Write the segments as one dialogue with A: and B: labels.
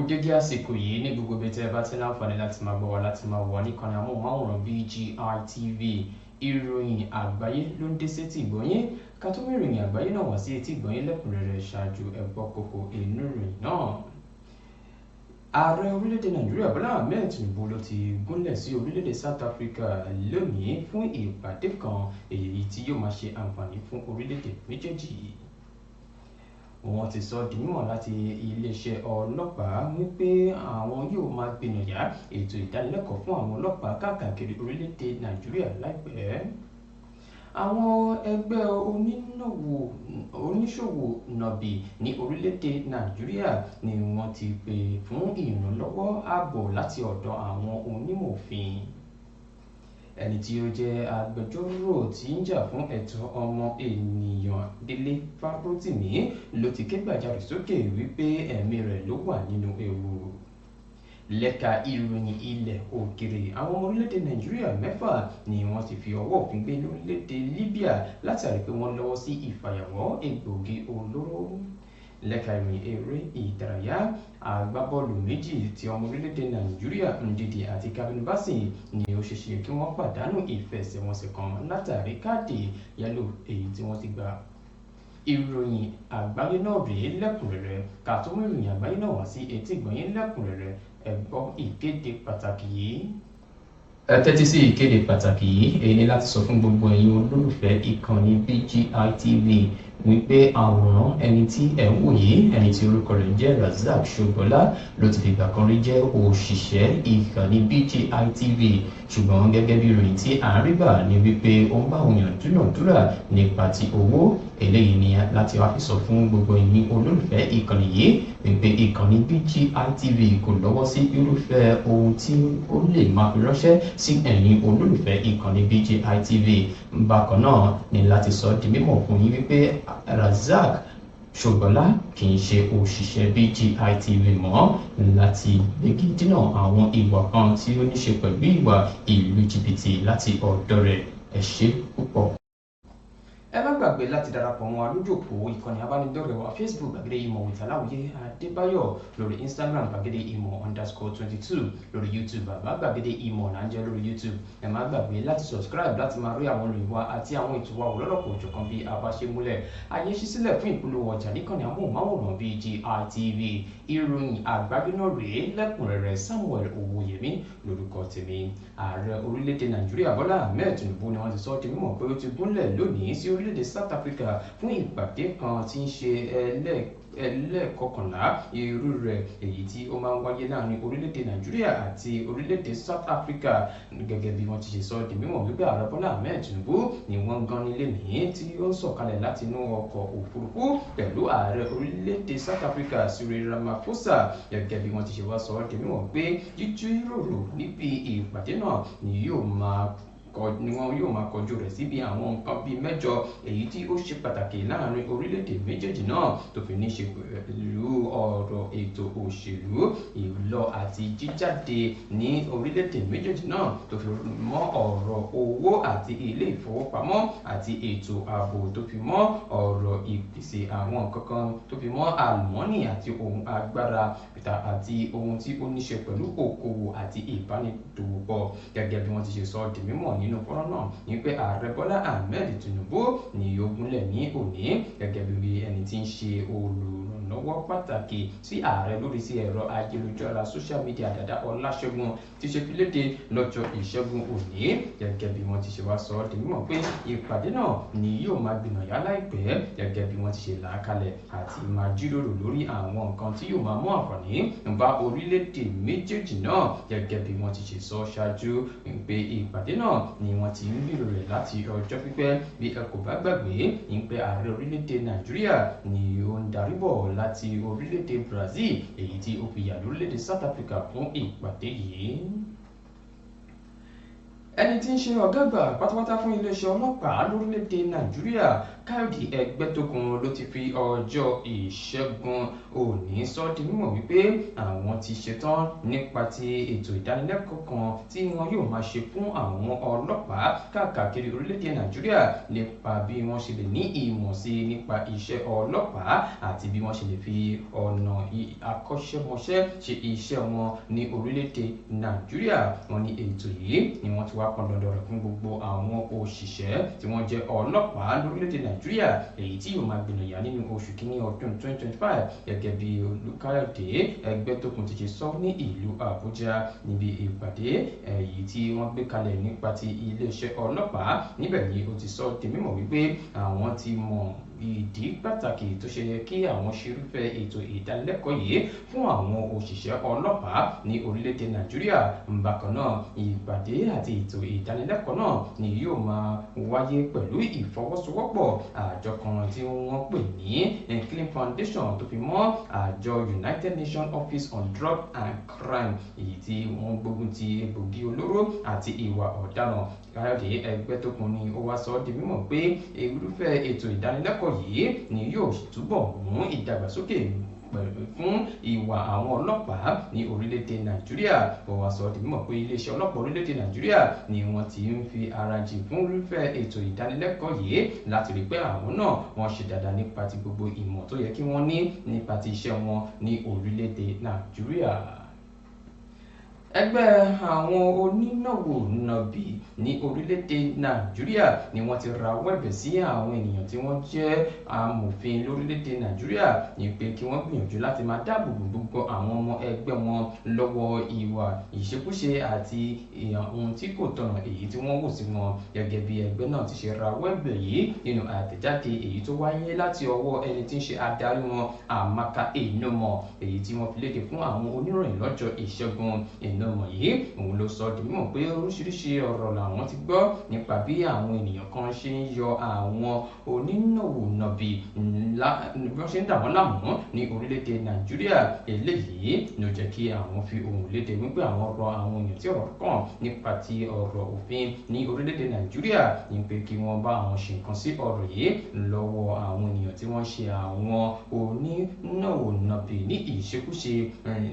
A: dédé àsìkò yìí ní gbogbo ibi tí ẹ bá ti láǹfààní láti máa gbọ́ wa láti máa wọ̀ níkànnì amóhùnmáwòrán BGI TV. Ìròyìn àgbáyé ló ń dé sétí ìgbọ̀nyín ká tó mú ìròyìn àgbáyé náà wá sí etí ìgbọ̀nyín lẹ́kùnrẹ́rẹ́ ṣáájú ẹ gbọ́ kókó inú ìròyìn náà. Ààrẹ orílẹ̀-èdè Nàìjíríà Bọ́lá Ahmed Tinubu ló ti gúnlẹ̀ sí orílẹ̀-èdè South Africa lónìí fún ìpàdé kan èyí tí yóò máa ṣe àǹfààní fún orílẹ̀-èdè méjèèjì. Wọ́n ti sọ di mímọ̀ láti iléeṣẹ́ ọlọ́pàá wípé àwọn yóò máa gbìyànjú ètò ìdánilẹ́kọ̀ọ́ fún àwọn ọlọ́pàá káàkiri orílẹ̀-èdè Nàìjíríà láìpẹ́. Àwọn ẹgbẹ́ oníṣòwò nọ̀bì ní orílẹ̀-èdè Nàìjíríà ni wọ́n ti pè fún ìrànlọ́wọ́ ààbò láti ọ̀dọ̀ àwọn onímọ̀ òfin. Ẹni tí ó jẹ́ agbẹjọ́rò tí ń jà fún ẹ̀tọ́ ọmọ ènìyàn Délé Fárótìmí ló ti ké gbàjarè sókè wípé ẹ̀mí rẹ̀ ló wà nínú ewu. Lẹ́ka ìròyìn ilẹ̀ òkèrè, àwọn ọmọ orílẹ̀-èdè Nàìjíríà 6 ni wọ́n ti fi ọwọ́ òfin gbé lórílẹ̀-èdè Libya látàrí pé wọ́n lọ́wọ́ sí ìfàyàwọ́ egbòogi olóró. Lẹ́ka ìròyìn eré ìdárayá, agbábọ́ọ̀lù méjì ti ọmọ orílẹ̀-èdè Nàìjíríà Ndidi àti Calvin Bassey ni ó ṣeéṣe kí wọ́n pàdánù ìfẹsẹ̀wọnsẹ̀ kan látàrí káàdì yẹ́lò èyí tí wọ́n ti gbà. Ìròyìn àgbáyé náà rèé lẹ́kùnrẹ́rẹ́ ká tó mú ìròyìn àgbáyé náà wá sí etí ìgbọ̀nyín lẹ́kùnrẹ́rẹ́ ẹ gbọ́ ìkéde pàtàkì yìí. Ẹ tẹ́tí sí ìkéde pàtàkì yìí, èyí ni láti sọ fún gbogbo ẹ̀yin olólùfẹ́ ìkànnì BGI TV wípé àwòrán ẹni tí ẹ ń wò yìí, ẹni tí orúkọ rẹ̀ jẹ́ Razak Ṣógbọ́lá ló ti fìgbà kan rí jẹ́ òṣìṣẹ́ ìkànnì BGI TV, ṣùgbọ́n gẹ́gẹ́ bí ìròyìn tí à ń rí gbà ní wípé ó ń bá àwọn èèyàn dúnàdúrà nípa ti owó. Eléyìí ni láti wá fi sọ fún gbogbo ẹ̀yin olólùfẹ́ ìkànnì yìí wípé ìkànnì BGI TV kò lọ́wọ́ sí irúfẹ́ ohun tí ó lè máa fi ránṣẹ́ sí ẹ̀yin olólùfẹ́ ìkànnì BGI TV. Bákan náà ni láti sọ di mímọ̀ fún yín wípé Razak Ṣógbọ́lá kì í ṣe òṣìṣẹ́ BGI TV mọ́ láti gbégi dínà àwọn ìwà kan tí ó ní ṣe pẹ̀lú ìwà ìlú jìbìtì láti ọ̀dọ̀ rẹ̀. Ẹ ṣé púpọ̀. Ẹ má gbàgbé láti darapọ̀ mọ́ wa lójú òpó ìkànnì abánidọ́rẹ̀ẹ́ wa Facebook Gbàgede Ìmọ̀ with Aláwìyé Adébáyọ̀, lórí Instagram Gbàgede Ìmọ̀ _22, lórí YouTube Bàbá Gbàgede Ìmọ̀ là ń jẹ́ lórí YouTube. Ẹ má gbàgbé láti subscribe láti máa rí àwọn ìròyìn wa àti àwọn ètò wa lọ́lọ́kọ̀ òjọ̀kan bí a bá ṣe múlẹ̀. Ayé ṣí sílẹ̀ fún ìpolówó ọjà níkànnì amóhùnmáwòrán BGI TV. Ìròyìn àgbáyé náà rèé lẹ́kùnrẹ́rẹ́. Samuel Owóyẹmí lórúkọ tèmi. Ààrẹ orílẹ̀-èdè Nàìjíríà Bọ́lá Ahmed Tinubu ni wọ́n ti sọ di mímọ̀ pé ó ti gúnlẹ̀ lónìí sí orílẹ̀-èdè South Africa fún ìpàdé kan tí ń ṣe ẹlẹ́ẹ̀kọkànlá irú rẹ̀, èyí tí ó máa ń wáyé láàrin orílẹ̀-èdè Nàìjíríà àti orílẹ̀-èdè South Africa. Gẹ́gẹ́ bí wọ́n ti ṣe sọ di mímọ̀ wípé ààrẹ Bọ́lá Ahmed Tinubu ni wọ́n gan nílé nìyí tí ó ń sọ̀kalẹ̀ láti inú ọkọ̀ òfurufú pẹ̀lú ààrẹ orílẹ̀-èdè South Africa Cyril Ramaphosa. Gẹ́gẹ́ bí wọ́n ti ṣe wá sọ di mímọ̀ pé jíjíròrò níbi ìpàdé náà ni wọn yóò máa kọjú rẹ̀ síbi àwọn nǹkan bíi 8 èyí tí ó ṣe pàtàkì láàrin orílẹ̀-èdè méjèèjì náà tó fi ní ṣe pẹ̀lú ọ̀rọ̀ ètò òṣèlú, ìlọ àti jíjáde ní orílẹ̀-èdè méjèèjì náà tó fi mọ́ ọ̀rọ̀ owó àti ilé ìfowópamọ́ àti ètò ààbò tó fi mọ́ ọ̀rọ̀ ìpèsè àwọn nǹkan kan tó fi mọ́ àlùmọ́nì àti ohun agbára àti ohun tí ó ní ṣe pẹ̀lú okòwò àti ìbánidòwòpọ̀. Gẹ́gẹ́ bí wọ́n ti ṣe sọ di mímọ̀ nínú fọ́nrán náà ní pé ààrẹ Bọ́lá Ahmed Tinubu ni ó gúnlẹ̀ ní òní gẹ́gẹ́ bí ẹni tí ń ṣe olùrànlọ́wọ́ pàtàkì sí ààrẹ lórí sí ẹ̀rọ ayélujára social media Dàda Ọláṣẹ́gun ti ṣe fi léde lọ́jọ́ ìṣẹ́gun òní. Gẹ́gẹ́ bí wọ́n ti ṣe wá sọ ọ́ di mímọ̀ pé ìpàdé náà ni yóò máa gbìyànjú láìpẹ́ gẹ́gẹ́ bí wọ́n ti ṣe là á kalẹ̀ àti máa jíròrò lórí àwọn nǹkan tí yóò máa mú àǹfààní bá orílẹ̀-èdè méjèèjì náà. Gẹ́gẹ́ bí wọ́n ti ṣe sọ ṣáájú pé ìpàdé náà ni wọ́n ti ń gbèrò rẹ̀ láti ọjọ́ pípẹ́. Bí ẹ kò bá gbàgbé pé ààrẹ orílẹ̀-èdè Nàìjíríà ni ó ń darí bọ̀ láti orílẹ̀-èdè Brazil, èyí tí ó fi yà lórílẹ̀-èdè South Africa fún ìpàdé yìí. Ẹni tí ń ṣe ọ̀gá àgbà pátápátá fún iléeṣẹ́ ọlọ́pàá lórílẹ̀-èdè Nàìjíríà Káyọ̀dé Ẹgbẹ́tókun ló ti fi ọjọ́ ìṣẹ́gun òní sọ di mímọ̀ wípé àwọn ti ṣetán nípa ti ètò ìdánilẹ́kọ̀ọ́ kan tí wọn yóò máa ṣe fún àwọn ọlọ́pàá káàkiri orílẹ̀-èdè Nàìjíríà nípa bí wọ́n ṣe lè ní ìmọ̀ sí nípa iṣẹ́ ọlọ́pàá àti bí wọ́n ṣe lè fi ọ̀nà akọ́ṣẹ́mọṣẹ́ ṣe iṣẹ́ wọn ní orílẹ̀-èdè Nàìjíríà. Wọ́n ní ètò yìí ni wọ́n ti wá pọn dandan rẹ̀ fún gbogbo àwọn òṣìṣẹ́ tí wọ́n jẹ́ ọlọ́pàá lórílẹ̀-èdè Nàìjíríà èyí tí yóò máa gbìyànjú nínú oṣù kínní ọdún 2025 gẹ́gẹ́ bí Káyọ̀dé Ẹgbẹ́tókun ti ṣe sọ ní ìlú Àbújá níbi ìpàdé èyí tí wọ́n gbé kalẹ̀ nípa ti iléeṣẹ́ ọlọ́pàá. Níbẹ̀ ni ó ti sọ di mímọ̀ wípé àwọn ti mọ ìdí pàtàkì tó ṣe yẹ kí àwọn ṣerúfẹ́ ètò ìdánilẹ́kọ̀ọ́ yìí fún àwọn òṣìṣẹ́ ọlọ́pàá ní orílẹ̀-èdè Nàìjíríà. Bákan náà ìpàdé àti ètò ìdánilẹ́kọ̀ọ́ náà ni yóò máa wáyé pẹ̀lú ìfọwọ́sowọ́pọ̀ àjọ kan tí wọ́n pè ní Clean Foundation tó fi mọ́ àjọ United Nations Office on Drug and Crime èyí tí wọ́n gbógun ti egbògi olóró àti ìwà ọ̀daràn. Káyọ̀dé Ẹgbẹ́tókun ni ó wá sọ di mímọ̀ pé irúfẹ́ ètò ìdánilẹ́kọ̀ọ́ yìí ni yóò túbọ̀ mú ìdàgbàsókè fún ìwà àwọn ọlọ́pàá ní orílẹ̀-èdè Nàìjíríà. Ó wá sọ di mímọ̀ pé iléeṣẹ́ ọlọ́pàá orílẹ̀-èdè Nàìjíríà ni wọ́n ti ń fi ara jìn fún irúfẹ́ ètò ìdánilẹ́kọ̀ọ́ yìí láti rí pé àwọn náà wọ́n ṣe dáadáa nípa ti gbogbo ìmọ̀ tó yẹ kí wọ́n ní nípa ti iṣẹ́ wọn ní orílẹ̀-èdè Nàìjíríà. Ẹgbẹ́ àwọn onínáwó nàbì ní orílẹ̀-èdè Nàìjíríà ni wọ́n ti rawọ́ ẹ̀bẹ̀ sí àwọn ènìyàn tí wọ́n jẹ́ amòfin lórílẹ̀-èdè Nàìjíríà ní pé kí wọ́n gbìyànjú láti máa dáàbò bo gbogbo àwọn ọmọ ẹgbẹ́ wọn lọ́wọ́ ìwà ìṣekúṣe àti ohun tí kò tọ̀nà èyí tí wọ́n wò sí wọn. Gẹ́gẹ́ bí ẹgbẹ́ náà ti ṣe rawọ́ ẹ̀bẹ̀ yìí nínú àtẹ̀jáde èyí tó wáyé láti ọwọ́ ẹni tí ń ṣe adarí wọn Amaka Enomo èyí tí wọ́n fi léde fún àwọn oníròyìn lọ́jọ́ ìṣẹ́gun. Enomo yìí òun ló sọ di mímọ̀ pé oríṣiríṣi ọ̀rọ̀ làwọn ti gbọ́ nípa bí àwọn ènìyàn kan ṣe ń yọ àwọn onínáwó nàbì bí wọ́n ṣe ń dà wọ́n láàmú ní orílẹ̀-èdè Nàìjíríà. Eléyìí ló jẹ́ kí àwọn fi ohùn léde wípé àwọn rọ àwọn èèyàn tí ọ̀rọ̀ kàn nípa ti ọ̀rọ̀ òfin ní orílẹ̀-èdè Nàìjíríà ní pé kí wọ́n bá àwọn ṣe nǹkan sí ọ̀rọ̀ yìí lọ́wọ́ àwọn ènìyàn tí wọ́n ṣe àwọn onínáwó nàbì ní ìṣekúṣe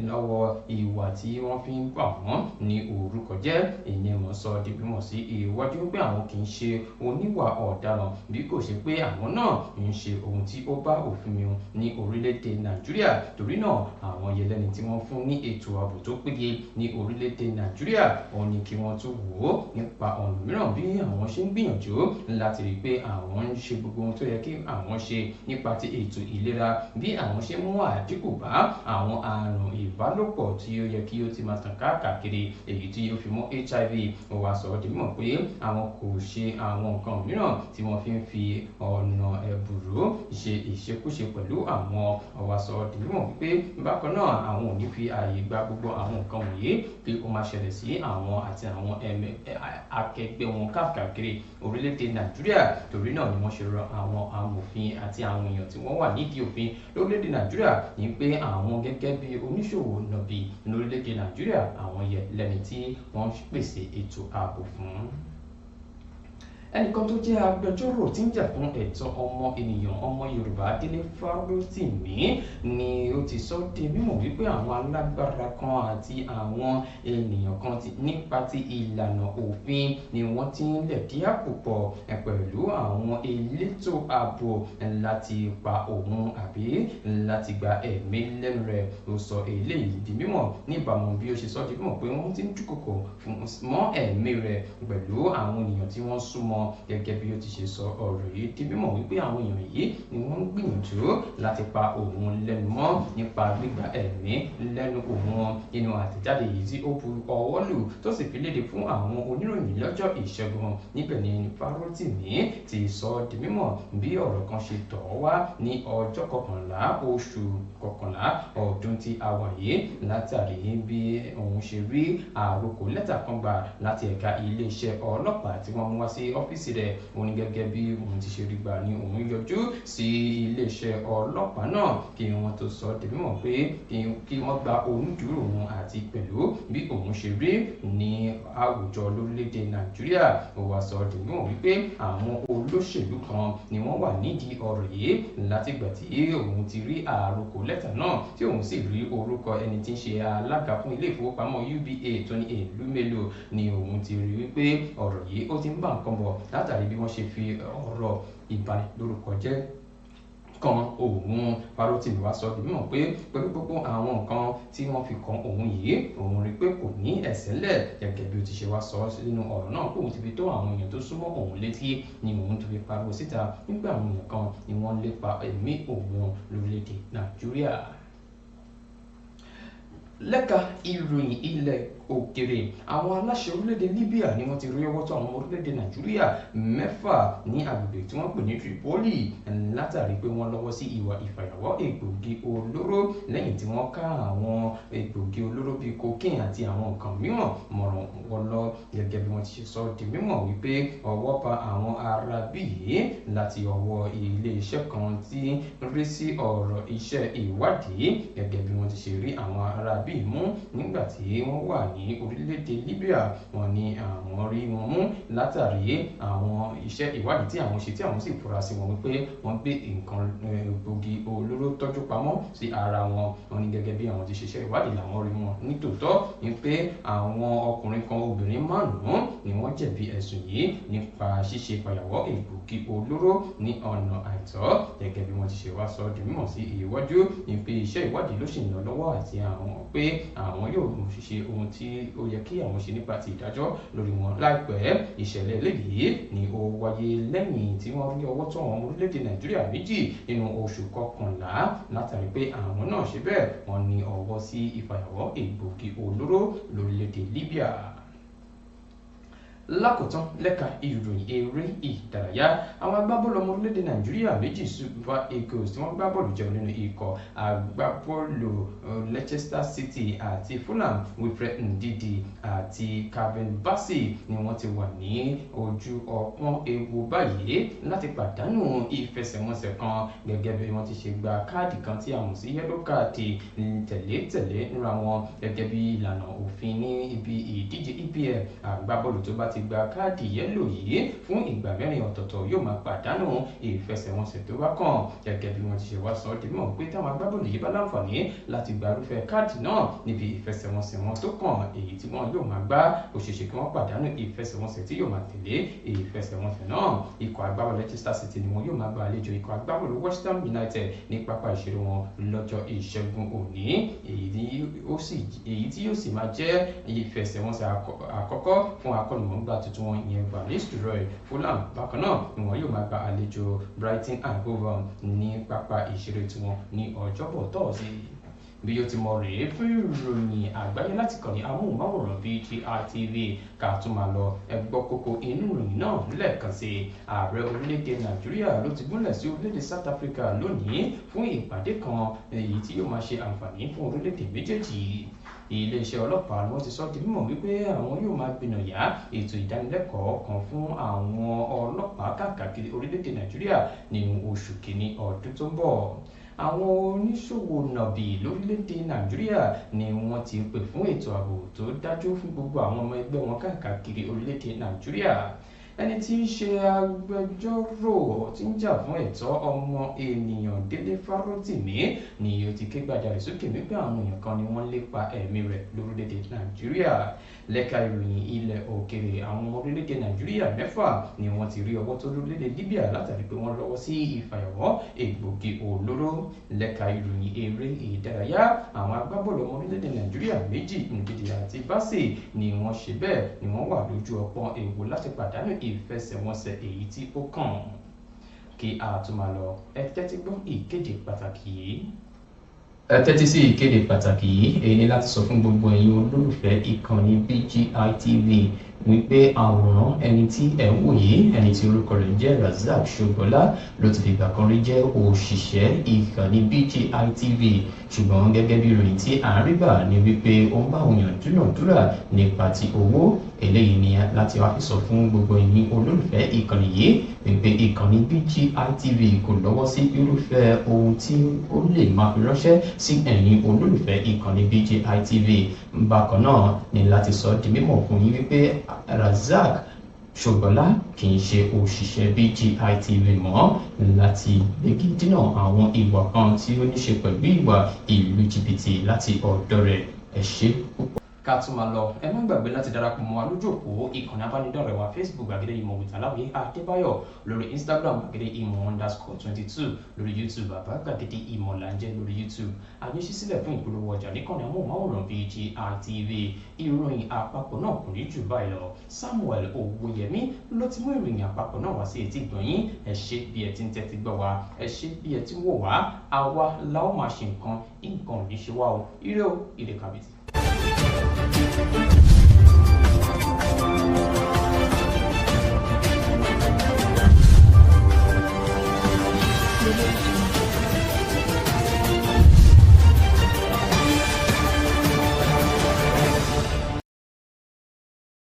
A: lọ́wọ́ ìwà tí wọ́n fi ń bà wọ́n ní orúkọ jẹ́. Ìyẹn mọ̀ sọ di mímọ̀ sí iwájú pé àwọn kì í ṣe oníwà ọ̀daràn bí kò ṣe pé àwọn náà ń ṣe ohun tí ó bá òfin mu ní orílẹ̀-èdè Nàìjíríà. Torí náà àwọn yẹlẹ́ni tí wọ́n fún ní ètò ààbò tó péye ní orílẹ̀-èdè Nàìjíríà òun ni kí wọ́n tún wò ó nípa ọ̀nà mìíràn bí àwọn ṣe ń gbìyànjú láti rí i pé àwọn ń ṣe gbogbo ohun tó yẹ kí àwọn ṣe nípa ti ètò ìlera bí àwọn ṣe mú àdínkù bá àwọn àrùn ìbálòpọ̀ tí ó yẹ kí ó ti máa tàn káàkiri èyí tí ó fi mọ́ HIV. Ó wá sọ di mímọ̀ pé àwọn kò ṣe àwọn nǹkan mìíràn tí wọ́n fi ń fi ọ̀nà ẹ̀bùrú ṣe ìṣekúṣe pẹ̀lú àwọn. Ó wá sọ di mímọ̀ pé bákan náà àwọn ò ní fi ààyè gba gbogbo àwọn nǹkan wọ̀nyí kí ó máa ṣẹlẹ̀ sí àwọn àti àwọn akẹgbẹ́ wọn káàkiri orílẹ̀-èdè Nàìjíríà. Torí náà ni wọ́n ṣe rọ àwọn amòfin àti àwọn èèyàn tí wọ́n wà nídìí òfin lórílẹ̀-èdè Nàìjíríà ní pé àwọn gẹ́gẹ́ bí oníṣòwò nàbì lórílẹ̀-èdè Nàìjíríà àwọn yẹ lẹ́ni tí wọ́n pèsè ètò ààbò fún. Ẹnìkan tó jẹ́ agbẹjọ́rò tí ń jà fún ẹ̀tọ́ ọmọ ènìyàn ọmọ Yorùbá Délé Fárótìmí ni ó ti sọ di mímọ̀ wípé àwọn alágbára kan àti àwọn ènìyàn kan nípa ti ìlànà òfin ni wọ́n ti ń lẹ̀dí àpò pọ̀ pẹ̀lú àwọn elétò ààbò láti pa òun àbí láti gba ẹ̀mí lẹ́nu rẹ̀. Ó sọ eléyìí di mímọ̀ níbàámu bí ó ṣe sọ di mímọ̀ pé wọ́n ti ń dúkòkò mọ́ ẹ̀mí rẹ̀ pẹ̀lú àwọn ènìyàn tí wọ́n súnmọ́. Gẹ́gẹ́ bí ó ti ṣe sọ ọ̀rọ̀ yìí di mímọ̀ wípé àwọn èèyàn yìí ni wọ́n ń gbìyànjú láti pa òun lẹ́nu mọ́ nípa gbígba ẹ̀mí lẹ́nu òun. Nínú àtẹ̀jáde yìí tí ó bu ọwọ́ lù tó sì fi léde fún àwọn oníròyìn lọ́jọ́ ìṣẹ́gun níbẹ̀ ni Fárótìmí ti sọ di mímọ̀ bí ọ̀rọ̀ kan ṣe tọ̀ wá ní ọjọ́ 11 oṣù 11 ọdún tí a wà yìí látàrí bí òun ṣe rí àròkọ lẹ́tà kan gbà láti ẹ̀ka iléeṣẹ́ ọlọ́pàá tí wọ́n mú wá sí ọ́fíìsì rẹ̀ òun gẹ́gẹ́ bí òun ti ṣe rí gbà ní òun yọjú sí iléeṣẹ́ ọlọ́pàá náà kí wọ́n tó sọ di mímọ̀ pé kí wọ́n gba onídùúró òun àti pẹ̀lú bí òun ṣe rí ní àwùjọ lórílẹ̀‐èdè Nàìjíríà. Ó wá sọ di mímọ̀ wípé àwọn olóṣèlú kan ni wọ́n wà nídìí ọ̀rọ̀ yìí látìgbà tí òun ti rí àròkọ lẹ́tà náà tí òun sì rí orúkọ ẹni tí ń ṣe alága fún ilé ìfowópamọ́ UBA Tony Elumelu ni òun ti rí wípé ọ̀rọ̀ yìí ó ti ń bá nǹkan bọ̀ látàrí bí wọ́n ṣe fi ọ̀rọ̀ ìbanilórúkọ jẹ́ kan òun. Farotimi wá sọ di mímọ̀ pé pẹ̀lú gbogbo àwọn nǹkan tí wọ́n fi kan òun yìí òun rí pé kò ní ẹ̀ṣẹ̀ ńlẹ̀ gẹ́gẹ́ bí ó ti ṣe wá sọ nínú ọ̀rọ̀ náà pé òun ti fi tó àwọn èèyàn tó súnmọ́ òun létí ni òun tó fi pariwo síta nígbà àwọn èèyàn kan ni wọ́n lépa ẹ̀mí òun lórílẹ̀‐èdè Nàìjíríà. Lẹ́ka ìròyìn ilẹ̀ òkèrè, àwọn aláṣẹ orílẹ̀-èdè Libya ni wọ́n ti rí ọwọ́ tó àwọn ọmọ orílẹ̀-èdè Nàìjíríà 6 ní agbègbè tí wọ́n pè ní Tripoli látàrí pé wọ́n lọ́wọ́ sí ìwà ìfàyàwọ́ egbògi olóró lẹ́yìn tí wọ́n ká àwọn egbògi olóró bíi cocaine àti àwọn nǹkan mìíràn mọ̀ràn wọn lọ. Gẹ́gẹ́ bí wọ́n ti ṣe sọ di mímọ̀ wípé ọwọ́ bá àwọn arábí yìí láti ọwọ́ ilé-iṣẹ́ kan tí ń rí sí ọ̀rọ̀ iṣẹ́ ìwádìí. Gẹ́gẹ́ bí wọ́n ti ṣe rí àwọn arábí mú nígbà tí wọ́n wà ní orílẹ̀-èdè Libya, wọ́n ní àwọn rí wọn mú látàrí àwọn iṣẹ́ ìwádìí tí àwọn ṣe tí àwọn sì fura sí wọn wípé wọ́n gbé nǹkan egbògi olóró tọ́jú pamọ́ sí ara wọn. Wọ́n ní gẹ́gẹ́ bí àwọn ti ṣiṣẹ́ ìwádìí làwọn rí wọn nítòótọ́ ní pé àwọn ọkùnrin kan obìnrin 5 ni wọ́n jẹ̀bi ẹ̀sùn yìí nípa ṣíṣe fàyàwọ́ egbògi olóró ní ọ̀nà àìtọ́. Gẹ́gẹ́ bí wọ́n ti ṣe wá sọ di mímọ̀ sí iwájú ní pé iṣẹ́ ìwádìí ló sì ń lọ lọ́wọ́ àti àwọn pé àwọn yóò ṣe ohun tí ó yẹ kí àwọn ṣe nípa ti ìdájọ́ lórí wọn láìpẹ́. Ìṣẹ̀lẹ̀ eléyìí ni ó wáyé lẹ́yìn tí wọ́n rí ọwọ́ tó àwọn orílẹ̀-èdè Nàìjíríà 2 nínú oṣù kọkànlá látàrí pé àwọn náà ṣe bẹ́ẹ̀ wọ́n ní ọwọ́ sí ìfàyàwọ́ egbògi olóró lórílẹ̀-èdè Libya. Lákòótán lẹ́ka ìròyìn eré ìdárayá, àwọn agbábọ́ọ̀lù ọmọ orílẹ̀-èdè Nàìjíríà 2 Super Eagles tí wọ́n gbá bọ́ọ̀lù jẹun nínú ikọ̀ agbábọ́ọ̀lù Leicester City àti Fulham, Wilfred Ndidi àti Calvin Bassey ni wọ́n ti wà ní ojú ọpọ́n ewu báyìí láti pàdánù ìfẹsẹ̀wọnsẹ̀ kan gẹ́gẹ́ bí wọ́n ti ṣe gba káàdì kan tí a mọ̀ sí yellow card tẹ̀lé níra wọn gẹ́gẹ́ bí ìlànà òfin ní ibi ìdíje EPL. Agbábọ́ọ̀lù tó bá ti gba káàdì yẹ́lò yìí fún ìgbà 4 ọ̀tọ̀ọ̀tọ̀ yóò máa pàdánù ìfẹsẹ̀wọnsẹ̀ tó bá kàn. Gẹ́gẹ́ bí wọ́n ti ṣe wá sọ di mímọ̀ pé táwọn agbábọ́ọ̀lù yìí bá láǹfààní láti gba irúfẹ́ káàdì náà níbi ìfẹsẹ̀wọnsẹ̀ wọn tó kàn èyí tí wọ́n yóò máa gbá, ó ṣeé ṣe kí wọ́n pàdánù ìfẹsẹ̀wọnsẹ̀ tí yóò máa tẹ̀lé ìfẹsẹ̀wọnsẹ̀ náà. Ikọ̀ agbábọ́ọ̀lù Leicester City ni wọn yóò máa gba àlejò ikọ̀ agbábọ́ọ̀lù West Ham United ní pápá ìṣeré wọn lọ́jọ́ Ìṣẹ́gun òní, èyí tí yóò sì máa jẹ́ ìfẹsẹ̀wọnsẹ̀ àkọ́kọ́ fún akọ́nimọ̀ọ́gbá tuntun wọn ìyẹn Van Nistelrooy. Fulham bákan náà ni wọn yóò máa gba àlejò Brighton and Hove ní pápá ìṣeré tiwọn ní ọjọ́bọ̀ tọ́ọ̀sì. Bí ó ti mọ rèé fún ìròyìn àgbáyé láti kàn ní amóhùnmáwòrán BGI TV ká tún máa lọ ẹgbọ́ kókó inú ìròyìn náà lẹ́ẹ̀kan sí. Ààrẹ orílẹ̀-èdè Nàìjíríà ló ti gúnlẹ̀ sí orílẹ̀-èdè South Africa lónìí fún ìpàdé kan èyí tí yóò máa ṣe àǹfààní fún orílẹ̀-èdè méjèèjì. Iléeṣẹ́ ọlọ́pàá ni wọ́n ti sọ di mímọ̀ wípé àwọn yóò máa gbìnàyà ètò ìdánilẹ́kọ̀ọ́ kan fún àwọn ọlọ́pàá káàkiri orílẹ̀-èdè Nàìjíríà nínú oṣù kìíní ọdún tó ń bọ̀. Àwọn oníṣòwò nàbì lórílẹ̀-èdè Nàìjíríà ni wọ́n ti pè fún ètò ààbò tó dájú fún gbogbo àwọn ọmọ ẹgbẹ́ wọn káàkiri orílẹ̀-èdè Nàìjíríà. Ẹni tí ń ṣe agbẹjọ́rò tí ń jà fún ẹ̀tọ́ ọmọ ènìyàn Délé Fárótìmí ni ó ti ké gbàjarè sókè wípé àwọn èèyàn kan ni wọ́n lépa ẹ̀mí rẹ̀ lórílẹ̀-èdè Nàìjíríà. Lẹ́ka ìròyìn ilẹ̀ òkèrè, àwọn ọmọ orílẹ̀-èdè Nàìjíríà 6 ni wọ́n ti rí ọwọ́ tó lórílẹ̀-èdè Libya látàrí pé wọ́n lọ́wọ́ sí ìfàyàwọ́ egbògi olóró. Lẹ́ka ìròyìn eré ìdárayá, àwọn agbábọ́ọ̀lù ọmọ orílẹ̀-èdè Nàìjíríà 2 Ndidi àti Bassey ni wọ́n ṣe bẹ́ẹ̀ ni wọ́n wà lójú ọpọ́n ewu láti pàdánù ìfẹsẹ̀wọnsẹ̀ èyí tí ó kàn. Kí a tún máa lọ, ẹ tẹ́tí gbọ́ ìkéde pàtàkì yìí. ẹ tẹ́tí sí ìkéde pàtàkì yìí èyí ni láti sọ fún gbogbo ẹ̀yin olólùfẹ́ ìkànnì BGI TV wípé àwòrán ẹni tí ẹ̀ ń wò yìí ẹni tí orúkọ rẹ̀ jẹ́ Razak Shogbọ́lá ló ti fìgbà kan rí jẹ́ òṣìṣẹ́ ìkànnì BGI TV ṣùgbọ́n gẹ́gẹ́ bí ìròyìn tí à ń rí gbà ní wípé ó ń bá òun yàn dúnàdúrà nípa ti owó eléyìí ni láti wá fi sọ fún gbogbo ẹ̀yin olólùfẹ́ ìkànnì yìí wípé ìkànnì BGI TV kò lọ́wọ́ sí irúfẹ́ ohun tí ó lè máa fi ránṣẹ́ sí ẹ̀yin olólùfẹ́ ìkànnì BGI TV bákan náà ni láti sọ di mímọ̀ fún yín wípé Razak Shogbọ́lá kì í ṣe òṣìṣẹ́ BGI TV mọ́ láti gbégi dínà àwọn ìwà kan tí ó ní ṣe pẹ̀lú ìwà ìlú jìbìtì láti ọ̀dọ̀ rẹ̀ ẹ ṣé púpọ̀. Ká tún máa lọ ẹ má gbàgbé láti darapọ̀ mọ́ wa lójú òpó ìkànnì abánidọ́rẹ̀ẹ́ wa Facebook Gbàgede Ìmọ̀ with Aláwìyé Adébáyọ̀ lórí Instagram Gbàgede Ìmọ̀_22 lórí YouTube Bàbá Gbàgede Ìmọ̀ là ń jẹ́ lórí YouTube àyẹ̀ṣí sílẹ̀ fún ìpolówó ọjà níkànnì amóhùnmáwòrán BGI TV ìròyìn àpapọ̀ náà kò ní jù báyìí lọ Samuel Owóyẹmí ló ti mú ìròyìn àpapọ̀ náà wá sí etí ìgbọ̀nyín ẹ ṣé bí ẹ ti ń tẹ́tí gbọ́ wa ẹ ṣé bí ẹ ti ń wò wá àwa la ó máa ṣe nǹkan ò ní ṣe wá o ire o ire kàbìtì.